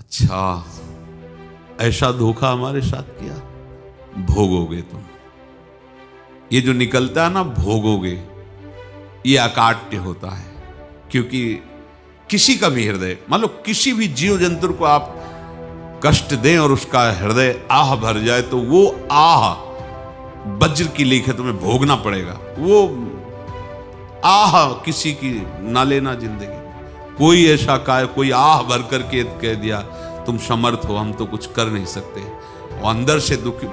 अच्छा, ऐसा धोखा हमारे साथ किया, भोगोगे तुम। ये जो निकलता है ना, भोगोगे, ये अकाट्य होता है। क्योंकि किसी का भी हृदय, मान लो किसी भी जीव जंतु को आप कष्ट दें और उसका हृदय आह भर जाए, तो वो आह वज्र की लीक है, तुम्हें भोगना पड़ेगा। वो आह किसी की ना लेना जिंदगी। कोई ऐसा कोई आह भर करके कह दिया तुम समर्थ हो, हम तो कुछ कर नहीं सकते, और अंदर से दुखी,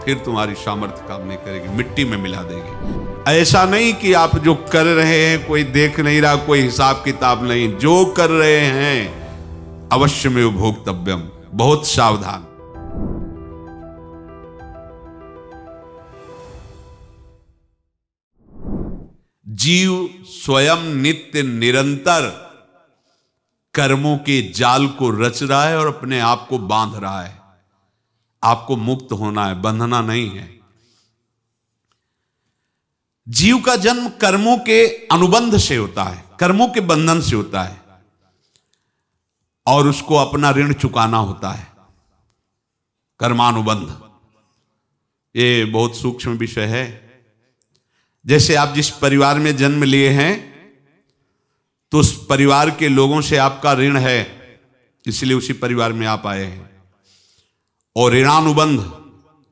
फिर तुम्हारी सामर्थ्य काम नहीं करेगी, मिट्टी में मिला देगी। ऐसा नहीं कि आप जो कर रहे हैं कोई देख नहीं रहा, कोई हिसाब किताब नहीं, जो कर रहे हैं अवश्य में भोक्तव्यम, बहुत सावधान। जीव स्वयं नित्य निरंतर कर्मों के जाल को रच रहा है और अपने आप को बांध रहा है। आपको मुक्त होना है, बंधना नहीं है। जीव का जन्म कर्मों के अनुबंध से होता है, कर्मों के बंधन से होता है, और उसको अपना ऋण चुकाना होता है। कर्मानुबंध ये बहुत सूक्ष्म विषय है। जैसे आप जिस परिवार में जन्म लिए हैं, तो उस परिवार के लोगों से आपका ऋण है, इसलिए उसी परिवार में आप आए हैं। और ऋणानुबंध,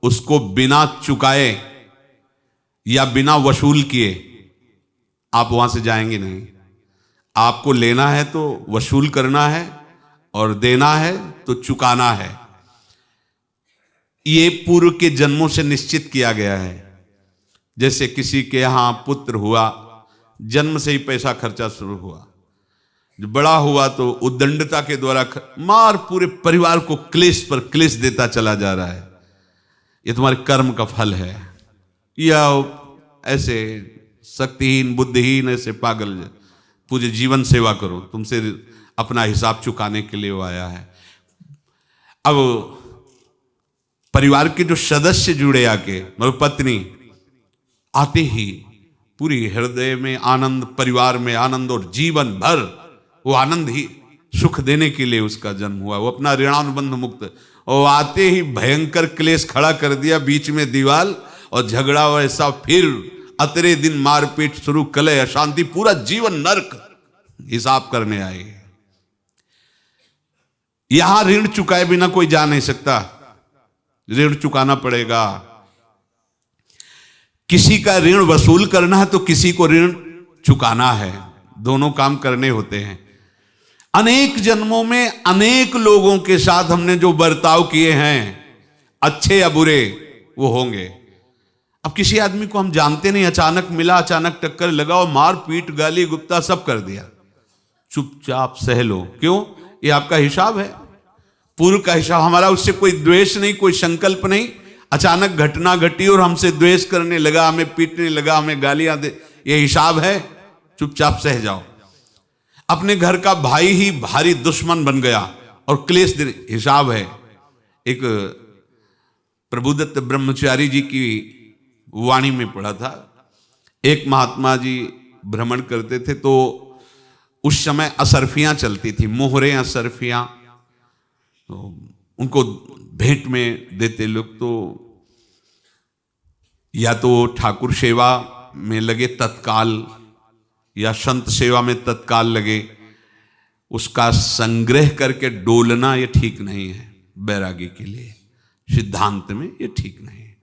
उसको बिना चुकाए या बिना वसूल किए आप वहां से जाएंगे नहीं। आपको लेना है तो वसूल करना है, और देना है तो चुकाना है। ये पूर्व के जन्मों से निश्चित किया गया है। जैसे किसी के यहां पुत्र हुआ, जन्म से ही पैसा खर्चा शुरू हुआ, जो बड़ा हुआ तो उद्दंडता के द्वारा मार पूरे परिवार को क्लेश पर क्लेश देता चला जा रहा है। ये तुम्हारे कर्म का फल है। या ऐसे शक्तिहीन बुद्धिहीन ऐसे पागल पूरे जीवन सेवा करो, तुमसे अपना हिसाब चुकाने के लिए वो आया है। अब परिवार के जो सदस्य जुड़े आके, मतलब पत्नी आते ही पूरी हृदय में आनंद, परिवार में आनंद, और जीवन भर वो आनंद ही सुख देने के लिए उसका जन्म हुआ। वो अपना ऋणानुबंध मुक्त, और आते ही भयंकर क्लेश खड़ा कर दिया, बीच में दीवाल और झगड़ा वैसा, फिर अतरे दिन मारपीट शुरू, कलह अशांति, पूरा जीवन नरक हिसाब करने आए। यहां ऋण चुकाए बिना कोई जा नहीं सकता, ऋण चुकाना पड़ेगा। किसी का ऋण वसूल करना है तो किसी को ऋण चुकाना है, दोनों काम करने होते हैं। अनेक जन्मों में अनेक लोगों के साथ हमने जो बर्ताव किए हैं, अच्छे या बुरे, वो होंगे। अब किसी आदमी को हम जानते नहीं, अचानक मिला, अचानक टक्कर लगा और मार पीट गाली गुप्ता सब कर दिया, चुपचाप सह लो। क्यों? ये आपका हिसाब है, पूर्व का हिसाब। हमारा उससे कोई द्वेष नहीं, कोई संकल्प नहीं। अचानक घटना घटी और हमसे द्वेष करने लगा, हमें पीटने लगा, हमें गालियां दे, ये हिसाब है, चुपचाप सह जाओ। अपने घर का भाई ही भारी दुश्मन बन गया और क्लेश दे, हिसाब है। एक प्रभुदत्त ब्रह्मचारी जी की वाणी में पढ़ा था, एक महात्मा जी भ्रमण करते थे, तो उस समय असरफियां चलती थी, मोहरे असरफियां, तो उनको भेंट में देते लोग। तो या तो ठाकुर सेवा में लगे तत्काल, या संत सेवा में तत्काल लगे, उसका संग्रह करके डोलना ये ठीक नहीं है बैरागी के लिए, सिद्धांत में ये ठीक नहीं है।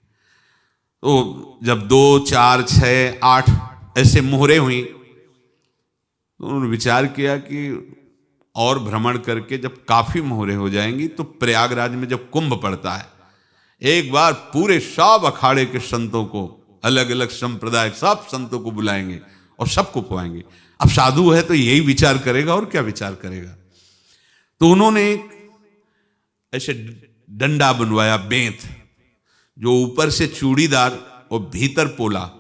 तो जब 2, 4, 6, 8 ऐसे मोहरे हुई, तो उन्होंने विचार किया कि और भ्रमण करके जब काफी मोहरे हो जाएंगी तो प्रयागराज में जब कुंभ पड़ता है, एक बार पूरे सब अखाड़े के संतों को, अलग अलग संप्रदाय सब संतों को बुलाएंगे और सबको पवाएंगे। अब साधु है तो यही विचार करेगा, और क्या विचार करेगा। तो उन्होंने ऐसे डंडा बनवाया, बेंत, जो ऊपर से चूड़ीदार और भीतर पोला,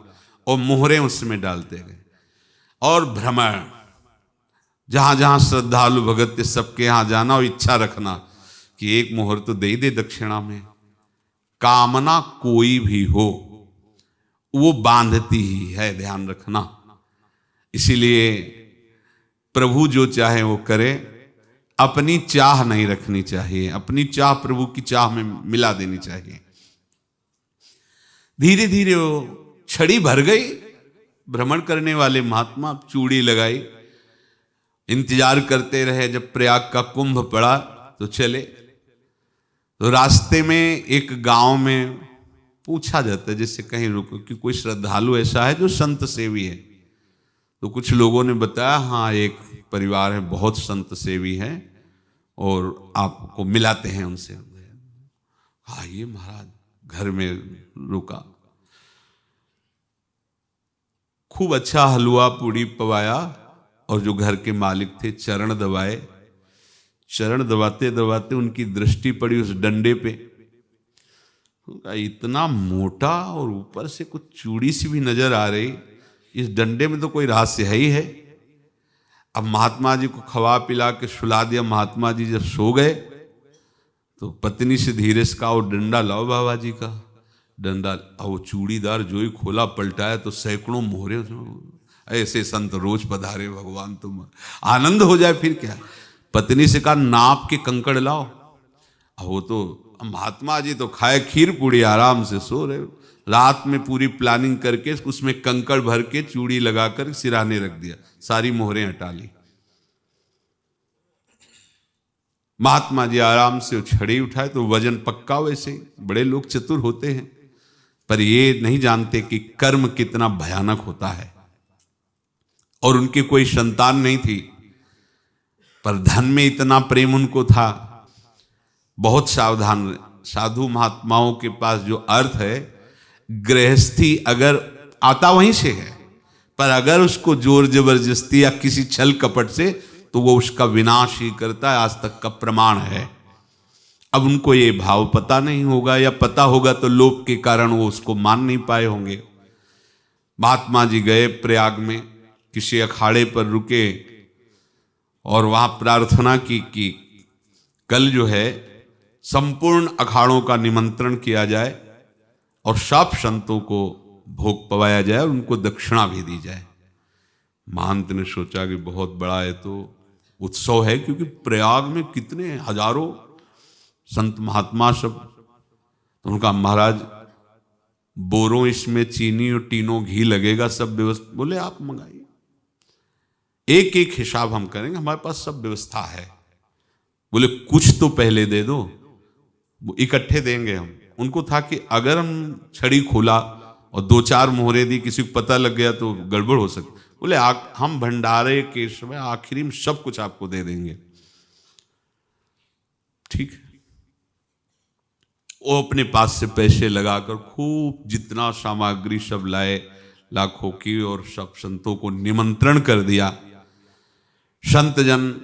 और मोहरे उसमें डालते गए। और भ्रमण, जहां जहां श्रद्धालु भगत थे सबके यहां जाना, और इच्छा रखना कि एक मोहर तो दे दे दक्षिणा में। कामना कोई भी हो वो बांधती ही है, ध्यान रखना। इसीलिए प्रभु जो चाहे वो करे, अपनी चाह नहीं रखनी चाहिए, अपनी चाह प्रभु की चाह में मिला देनी चाहिए। धीरे धीरे वो छड़ी भर गई। भ्रमण करने वाले महात्मा चूड़ी लगाई, इंतजार करते रहे। जब प्रयाग का कुंभ पड़ा तो चले। तो रास्ते में एक गांव में पूछा जाता है, जैसे कहीं रुको कि कोई श्रद्धालु ऐसा है जो संत सेवी है। तो कुछ लोगों ने बताया, हाँ एक परिवार है बहुत संत सेवी है और आपको मिलाते हैं उनसे। आइए महाराज, घर में रुका। खूब अच्छा हलवा पूड़ी पवाया और जो घर के मालिक थे चरण दबाए। चरण दबाते दबाते उनकी दृष्टि पड़ी उस डंडे पे। इतना मोटा और ऊपर से कुछ चूड़ी सी भी नजर आ रही, इस डंडे में तो कोई रहस्य है ही है। अब महात्मा जी को खवा पिला के सुला दिया। महात्मा जी जब सो गए तो पत्नी से धीरे से कहा, वो डंडा लाओ बाबा जी का डंडा। वो चूड़ीदार जो ही खोला पलटाया तो सैकड़ों मोहरे। ऐसे संत रोज पधारे भगवान, तुम आनंद हो जाए फिर क्या। पत्नी से कहा, नाप के कंकड़ लाओ। वो तो महात्मा जी तो खाए खीर पूड़ी, आराम से सो रहे। रात में पूरी प्लानिंग करके उसमें कंकड़ भर के चूड़ी लगाकर सिराने रख दिया, सारी मोहरें हटा ली। महात्मा जी आराम से छड़ी उठाए तो वजन पक्का। वैसे बड़े लोग चतुर होते हैं, पर ये नहीं जानते कि कर्म कितना भयानक होता है। और उनकी कोई संतान नहीं थी, पर धन में इतना प्रेम उनको था। बहुत सावधान। साधु महात्माओं के पास जो अर्थ है, गृहस्थी अगर आता वहीं से है, पर अगर उसको जोर जबरदस्ती या किसी छल कपट से, तो वो उसका विनाश ही करता है। आज तक का प्रमाण है। अब उनको ये भाव पता नहीं होगा, या पता होगा तो लोभ के कारण वो उसको मान नहीं पाए होंगे। महात्मा जी गए प्रयाग में, किसी अखाड़े पर रुके और वहां प्रार्थना की कि कल जो है संपूर्ण अखाड़ों का निमंत्रण किया जाए और सब संतों को भोग पवाया जाए और उनको दक्षिणा भी दी जाए। महंत ने सोचा कि बहुत बड़ा है तो उत्सव है, क्योंकि प्रयाग में कितने हजारों संत महात्मा सब। तो उनका महाराज बोरों इसमें चीनी और टीनों घी लगेगा, सब व्यवस्था। बोले आप मंगाइए, एक एक हिसाब हम करेंगे, हमारे पास सब व्यवस्था है। बोले कुछ तो पहले दे दो, वो इकट्ठे देंगे हम। उनको था कि अगर हम छड़ी खोला और दो चार मोहरे दी, किसी को पता लग गया तो गड़बड़ हो सकती। बोले हम भंडारे के समय आखिरी में सब कुछ आपको दे देंगे। ठीक है। वो अपने पास से पैसे लगाकर खूब जितना सामग्री सब लाए, लाखों की, और सब संतों को निमंत्रण कर दिया। संत जन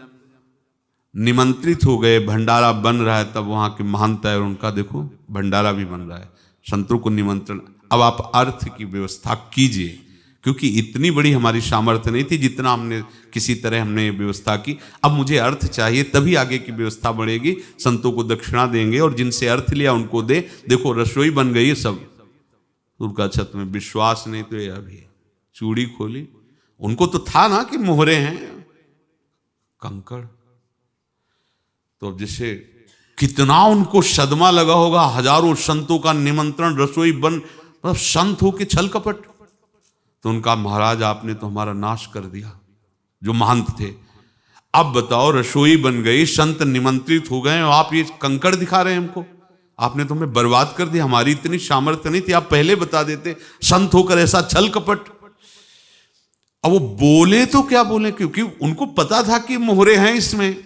निमंत्रित हो गए, भंडारा बन रहा है। तब वहां के महंत है और उनका देखो भंडारा भी बन रहा है, संतों को निमंत्रण। अब आप अर्थ की व्यवस्था कीजिए, क्योंकि इतनी बड़ी हमारी सामर्थ्य नहीं थी जितना हमने किसी तरह हमने व्यवस्था की। अब मुझे अर्थ चाहिए, तभी आगे की व्यवस्था बढ़ेगी। संतों को दक्षिणा देंगे और जिनसे अर्थ लिया उनको दे। देखो रसोई बन गई है सब। उनका छत में विश्वास नहीं तो ये अभी चूड़ी खोली। उनको तो था ना कि मोहरे हैं, कंकड़। तो जैसे कितना उनको सदमा लगा होगा। हजारों संतों का निमंत्रण, रसोई बन, मतलब संत हो के छल कपट। तो उनका महाराज आपने तो हमारा नाश कर दिया, जो महंत थे। अब बताओ रसोई बन गई, संत निमंत्रित हो गए और आप ये कंकड़ दिखा रहे हैं हमको। आपने तो हमें बर्बाद कर दिया। हमारी इतनी सामर्थ्य नहीं थी, आप पहले बता देते। संत होकर ऐसा छल कपट। अब वो बोले तो क्या बोले, क्योंकि उनको पता था कि मोहरे हैं इसमें।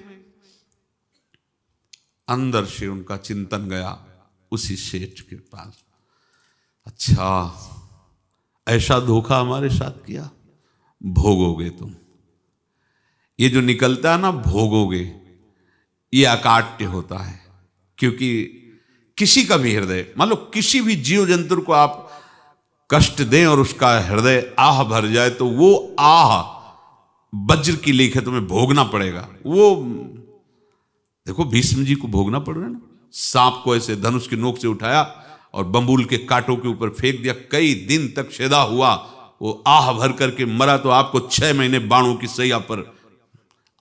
अंदर से उनका चिंतन गया उसी सेठ के पास, अच्छा ऐसा धोखा हमारे साथ किया, भोगोगे तुम। ये जो निकलता है ना भोगोगे, ये अकाट्य होता है। क्योंकि किसी का भी हृदय, मान लो किसी भी जीव जंतु को आप कष्ट दें और उसका हृदय आह भर जाए, तो वो आह वज्र की लेख है, तुम्हें भोगना पड़ेगा। वो देखो भीष्म जी को भोगना पड़ रहा है ना। सांप को ऐसे धनुष की नोक से उठाया और बंबूल के कांटों के ऊपर फेंक दिया, कई दिन तक शेदा हुआ, वो आह भर करके मरा। तो आपको 6 महीने बाणों की सैया पर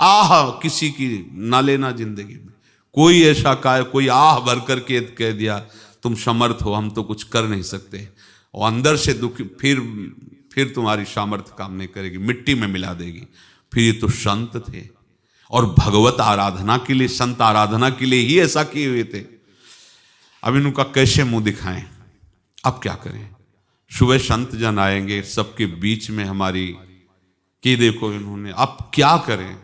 आह किसी की ना लेना जिंदगी में। कोई ऐसा कोई आह भर करके कह दिया तुम समर्थ हो, हम तो कुछ कर नहीं सकते, और अंदर से दुखी, फिर तुम्हारी सामर्थ्य काम नहीं करेगी, मिट्टी में मिला देगी। फिर ये तो संत थे और भगवत आराधना के लिए, संत आराधना के लिए ही ऐसा किए हुए थे। अब इनका कैसे मुंह दिखाएं, अब क्या करें। सुबह संत जन आएंगे, सबके बीच में हमारी कि देखो इन्होंने, अब क्या करें।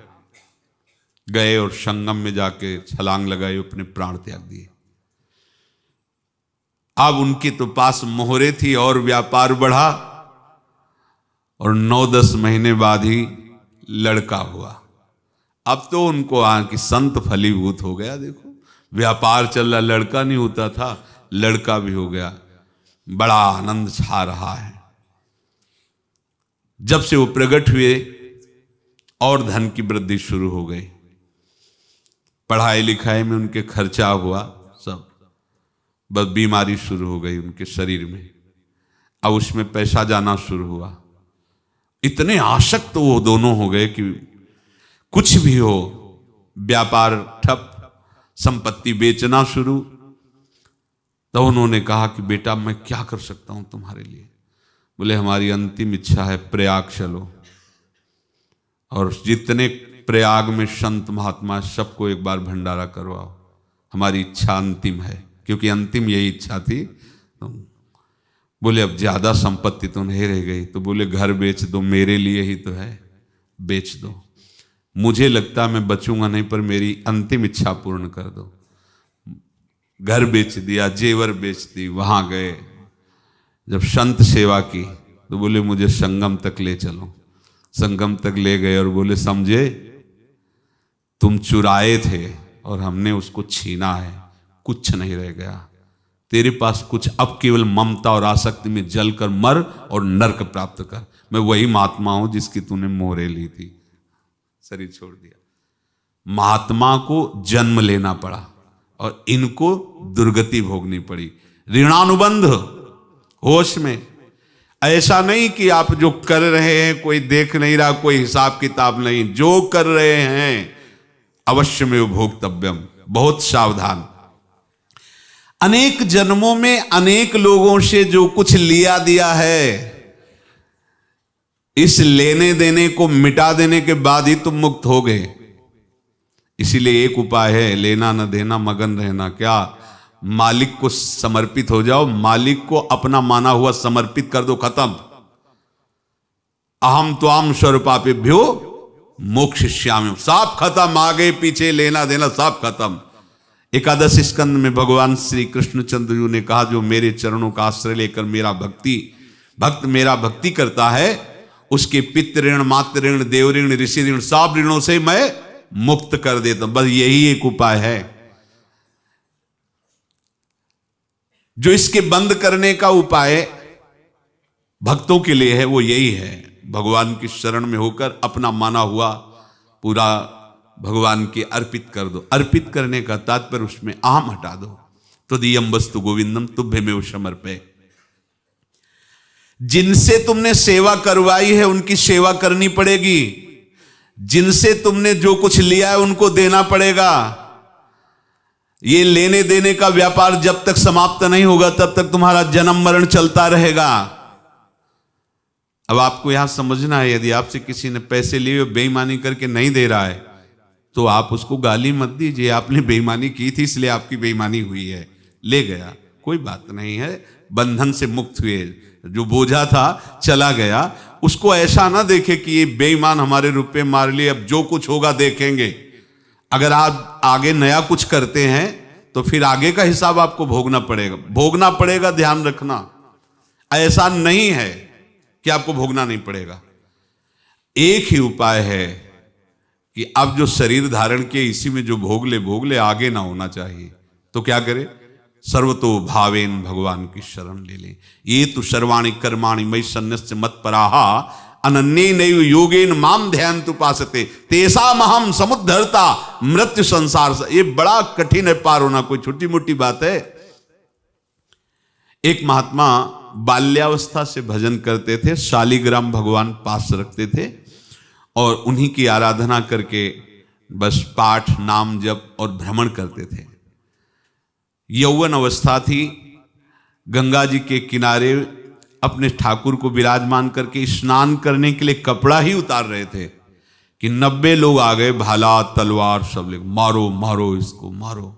गए और संगम में जाके छलांग लगाई, अपने प्राण त्याग दिए। अब उनके तो पास मोहरे थी और व्यापार बढ़ा, और 9-10 महीने बाद ही लड़का हुआ। अब तो उनको कि संत फलीभूत हो गया। देखो व्यापार चल रहा, लड़का नहीं होता था, लड़का भी हो गया, बड़ा आनंद छा रहा है। जब से वो प्रकट हुए और धन की वृद्धि शुरू हो गई, पढ़ाई लिखाई में उनके खर्चा हुआ सब, बस बीमारी शुरू हो गई उनके शरीर में। अब उसमें पैसा जाना शुरू हुआ। इतने आसक्त तो वो दोनों हो गए कि कुछ भी हो, व्यापार ठप, संपत्ति बेचना शुरू। तो उन्होंने कहा कि बेटा मैं क्या कर सकता हूं तुम्हारे लिए। बोले हमारी अंतिम इच्छा है प्रयाग चलो, और जितने प्रयाग में संत महात्मा सबको एक बार भंडारा करवाओ, हमारी इच्छा अंतिम है, क्योंकि अंतिम यही इच्छा थी। तो बोले अब ज्यादा संपत्ति तो नहीं रह गई, तो बोले घर बेच दो, मेरे लिए ही तो है, बेच दो। मुझे लगता मैं बचूंगा नहीं, पर मेरी अंतिम इच्छा पूर्ण कर दो। घर बेच दिया, जेवर बेच दी। वहां गए, जब संत सेवा की तो बोले मुझे संगम तक ले चलो। संगम तक ले गए और बोले समझे तुम चुराए थे और हमने उसको छीना है, कुछ नहीं रह गया तेरे पास कुछ, अब केवल ममता और आसक्ति में जलकर मर और नरक प्राप्त कर। मैं वही महात्मा हूं जिसकी तूने मोहरे ली थी, शरीर छोड़ दिया। महात्मा को जन्म लेना पड़ा और इनको दुर्गति भोगनी पड़ी। ऋणानुबंध होश में, ऐसा नहीं कि आप जो कर रहे हैं कोई देख नहीं रहा, कोई हिसाब किताब नहीं, जो कर रहे हैं अवश्य में भोक्तव्यम, बहुत सावधान। अनेक जन्मों में अनेक लोगों से जो कुछ लिया दिया है, इस लेने देने को मिटा देने के बाद ही तुम मुक्त हो गए। इसीलिए एक उपाय है, लेना न देना मगन रहना। क्या? मालिक को समर्पित हो जाओ, मालिक को अपना माना हुआ समर्पित कर दो, खत्म। अहम त्वाम स्वरूपापेभ्यो मोक्षयिष्यामि, सब खत्म। आगे पीछे लेना देना सब खत्म। एकादश स्कंद में भगवान श्री कृष्णचंद्र जी ने कहा जो मेरे चरणों का आश्रय लेकर भक्त मेरा भक्ति करता है, उसके पितृ ऋण, मातृ ऋण, देव ऋण, ऋषि ऋण, सब ऋणों से मैं मुक्त कर देता हूं। बस यही एक उपाय है जो इसके बंद करने का उपाय भक्तों के लिए है, वो यही है, भगवान की शरण में होकर अपना माना हुआ पूरा भगवान के अर्पित कर दो। अर्पित करने का तात्पर्य उसमें अहम हटा दो। तो दियम वस्तु गोविंदम तुभ्यमेव समर्पये। जिनसे तुमने सेवा करवाई है उनकी सेवा करनी पड़ेगी, जिनसे तुमने जो कुछ लिया है उनको देना पड़ेगा। ये लेने देने का व्यापार जब तक समाप्त नहीं होगा तब तक तुम्हारा जन्म मरण चलता रहेगा। अब आपको यहां समझना है, यदि आपसे किसी ने पैसे लिए बेईमानी करके नहीं दे रहा है तो आप उसको गाली मत दीजिए, आपने बेईमानी की थी इसलिए आपकी बेईमानी हुई है, ले गया, कोई बात नहीं है, बंधन से मुक्त हुए, जो बोझा था चला गया। उसको ऐसा ना देखे कि ये बेईमान हमारे रुपए मार लिए, अब जो कुछ होगा देखेंगे। अगर आप आगे नया कुछ करते हैं तो फिर आगे का हिसाब आपको भोगना पड़ेगा, ध्यान रखना। ऐसा नहीं है कि आपको भोगना नहीं पड़ेगा। एक ही उपाय है कि अब जो शरीर धारण किए इसी में जो भोग ले, आगे ना होना चाहिए। तो क्या करे? सर्वतो भावेन भगवान की शरण ले ले। ये तो सर्वाणि कर्माणि मयि सन्न्यस्य मत्पराः अनन्येनैव योगेन माम ध्यायन्तु उपासते तेषामहं समुद्धर्ता मृत्यु संसार से। ये बड़ा कठिन है पार होना, कोई छोटी मोटी बात है। एक महात्मा बाल्यावस्था से भजन करते थे, शालिग्राम भगवान पास रखते थे और उन्हीं की आराधना करके बस पाठ नाम जप और भ्रमण करते थे। यौवन अवस्था थी, गंगा जी के किनारे अपने ठाकुर को विराजमान करके स्नान करने के लिए कपड़ा ही उतार रहे थे कि 90 लोग आ गए, भाला तलवार सब ले, मारो मारो इसको मारो,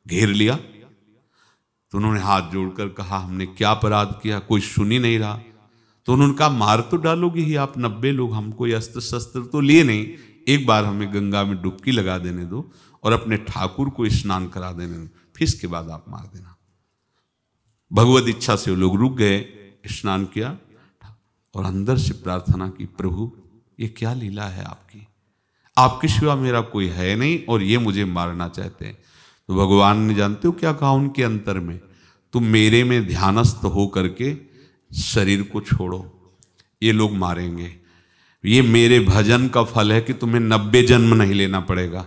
घेर लिया। तो उन्होंने हाथ जोड़कर कहा हमने क्या अपराध किया, कोई सुन ही नहीं रहा। तो उन्होंने कहा मार तो डालोगे ही आप 90 लोग, हम कोई अस्त्र शस्त्र तो लिए नहीं, एक बार हमें गंगा में डुबकी लगा देने दो और अपने ठाकुर को स्नान करा देने दो, फिर इसके बाद आप मार देना। भगवत इच्छा से वो लोग रुक गए, स्नान किया और अंदर से प्रार्थना की, प्रभु ये क्या लीला है आपकी, आपके सिवा मेरा कोई है नहीं और ये मुझे मारना चाहते हैं। तो भगवान ने जानते हो क्या कहा उनके अंतर में, तुम मेरे में ध्यानस्थ हो करके शरीर को छोड़ो, ये लोग मारेंगे, ये मेरे भजन का फल है कि तुम्हें 90 जन्म नहीं लेना पड़ेगा,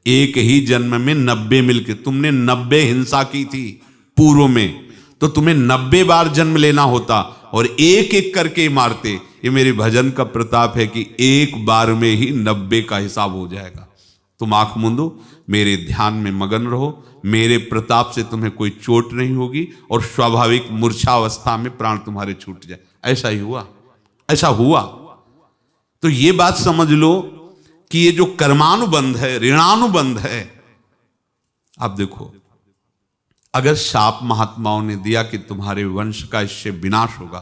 एक ही जन्म में 90 मिलके, तुमने 90 हिंसा की थी पूर्व में, तो तुम्हें 90 बार जन्म लेना होता और एक एक करके मारते। ये मेरे भजन का प्रताप है कि एक बार में ही 90 का हिसाब हो जाएगा। तुम आंख मूंदो, मेरे ध्यान में मगन रहो, मेरे प्रताप से तुम्हें कोई चोट नहीं होगी और स्वाभाविक मूर्छावस्था में प्राण तुम्हारे छूट जाए। ऐसा ही हुआ, ऐसा हुआ। तो ये बात समझ लो कि ये जो कर्मानुबंध है, ऋणानुबंध है। अब देखो, अगर शाप महात्माओं ने दिया कि तुम्हारे वंश का इससे विनाश होगा,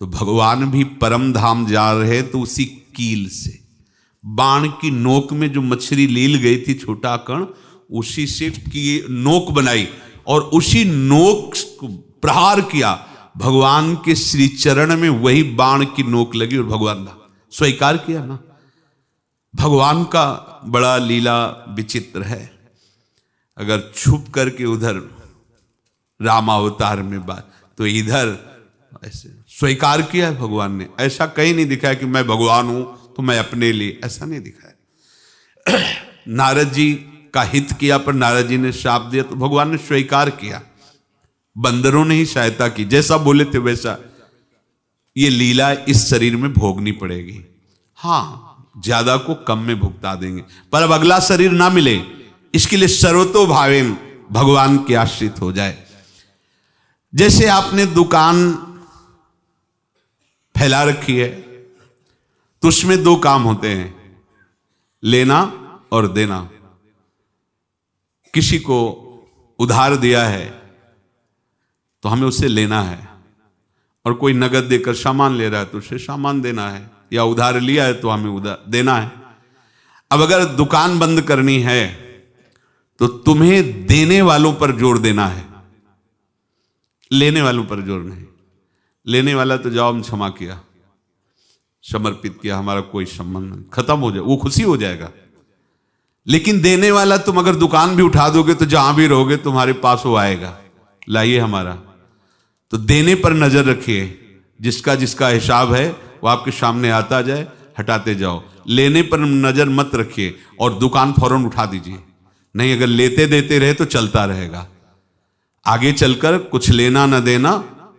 तो भगवान भी परम धाम जा रहे तो उसी कील से, बाण की नोक में जो मछली लील गई थी छोटा कण, उसी से की नोक बनाई और उसी नोक को प्रहार किया, भगवान के श्री चरण में वही बाण की नोक लगी और भगवान ने स्वीकार किया ना। भगवान का बड़ा लीला विचित्र है। अगर छुप करके उधर रामावतार में बात, तो इधर ऐसे स्वीकार किया है भगवान ने। ऐसा कहीं नहीं दिखाया कि मैं भगवान हूं तो मैं अपने लिए, ऐसा नहीं दिखाया। नारद जी का हित किया पर नारद जी ने शाप दिया तो भगवान ने स्वीकार किया। बंदरों ने ही सहायता की, जैसा बोले थे वैसा। ये लीला इस शरीर में भोगनी पड़ेगी। हाँ, ज्यादा को कम में भुगता देंगे, पर अब अगला शरीर ना मिले, इसके लिए सर्वतो भावेन भगवान के आश्रित हो जाए। जैसे आपने दुकान फैला रखी है तो उसमें दो काम होते हैं, लेना और देना। किसी को उधार दिया है तो हमें उससे लेना है, और कोई नगद देकर सामान ले रहा है तो उसे सामान देना है, या उधार लिया है तो हमें उधार देना है। अब अगर दुकान बंद करनी है तो तुम्हें देने वालों पर जोर देना है, लेने वालों पर जोर नहीं। लेने वाला तो जाओ हम क्षमा किया, समर्पित किया, हमारा कोई संबंध नहीं, खत्म हो जाए, वो खुशी हो जाएगा। लेकिन देने वाला तुम अगर दुकान भी उठा दोगे तो जहां भी रहोगे तुम्हारे पास वो आएगा, लाइए हमारा। तो देने पर नजर रखिए, जिसका जिसका हिसाब है वो आपके सामने आता जाए, हटाते जाओ। लेने पर नजर मत रखिए और दुकान फौरन उठा दीजिए, नहीं अगर लेते देते रहे तो चलता रहेगा। आगे चलकर कुछ लेना न देना,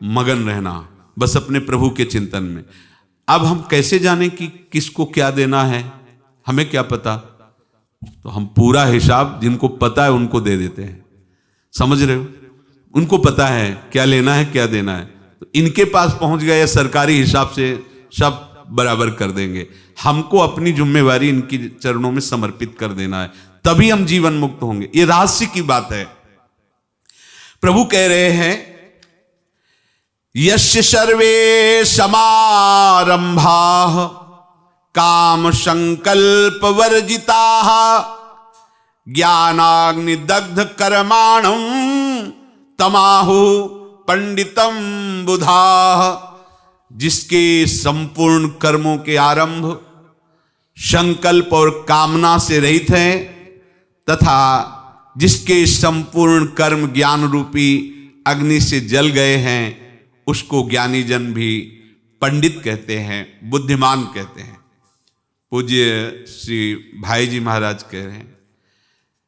मगन रहना बस अपने प्रभु के चिंतन में। अब हम कैसे जाने कि किसको क्या देना है, हमें क्या पता? तो हम पूरा हिसाब जिनको पता है उनको दे देते हैं, समझ रहे हो? उनको पता है क्या लेना है क्या देना है, तो इनके पास पहुंच गए, सरकारी हिसाब से सब बराबर कर देंगे। हमको अपनी जिम्मेवारी इनकी चरणों में समर्पित कर देना है, तभी हम जीवन मुक्त होंगे। ये रहस्य की बात है। प्रभु कह रहे हैं, यस्य सर्वे समारंभाः काम संकल्प वर्जिताः ज्ञानाग्नि दग्ध कर्माणं तमाहु पंडितम बुधाः। जिसके संपूर्ण कर्मों के आरंभ संकल्प और कामना से रहित हैं, तथा जिसके संपूर्ण कर्म ज्ञान रूपी अग्नि से जल गए हैं, उसको ज्ञानी जन भी पंडित कहते हैं, बुद्धिमान कहते हैं। पूज्य श्री भाई जी महाराज कह रहे हैं,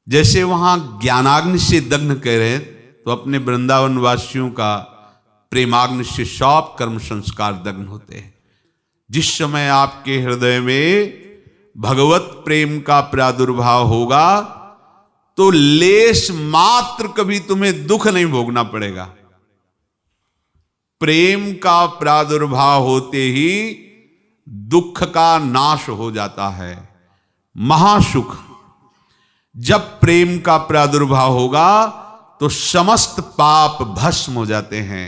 जैसे वहां ज्ञानाग्नि से दग्न कह रहे हैं, तो अपने वृंदावन वासियों का प्रेमाग्नि से सब कर्म संस्कार दग्न होते हैं। जिस समय आपके हृदय में भगवत प्रेम का प्रादुर्भाव होगा तो लेश मात्र कभी तुम्हें दुख नहीं भोगना पड़ेगा। प्रेम का प्रादुर्भाव होते ही दुख का नाश हो जाता है, महासुख। जब प्रेम का प्रादुर्भाव होगा तो समस्त पाप भस्म हो जाते हैं,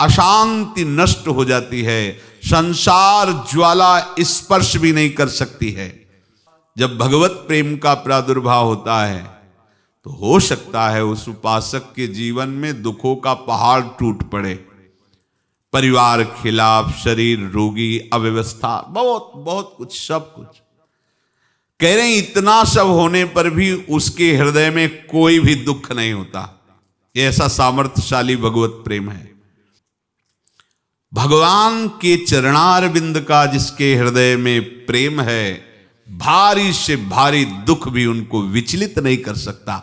अशांति नष्ट हो जाती है, संसार ज्वाला स्पर्श भी नहीं कर सकती है। जब भगवत प्रेम का प्रादुर्भाव होता है तो हो सकता है उस उपासक के जीवन में दुखों का पहाड़ टूट पड़े, परिवार खिलाफ, शरीर रोगी, अव्यवस्था, बहुत बहुत कुछ, सब कुछ। कह रहे हैं इतना सब होने पर भी उसके हृदय में कोई भी दुख नहीं होता। ये ऐसा सामर्थ्यशाली भगवत प्रेम है। भगवान के चरणारविंद का जिसके हृदय में प्रेम है, भारी से भारी दुख भी उनको विचलित नहीं कर सकता।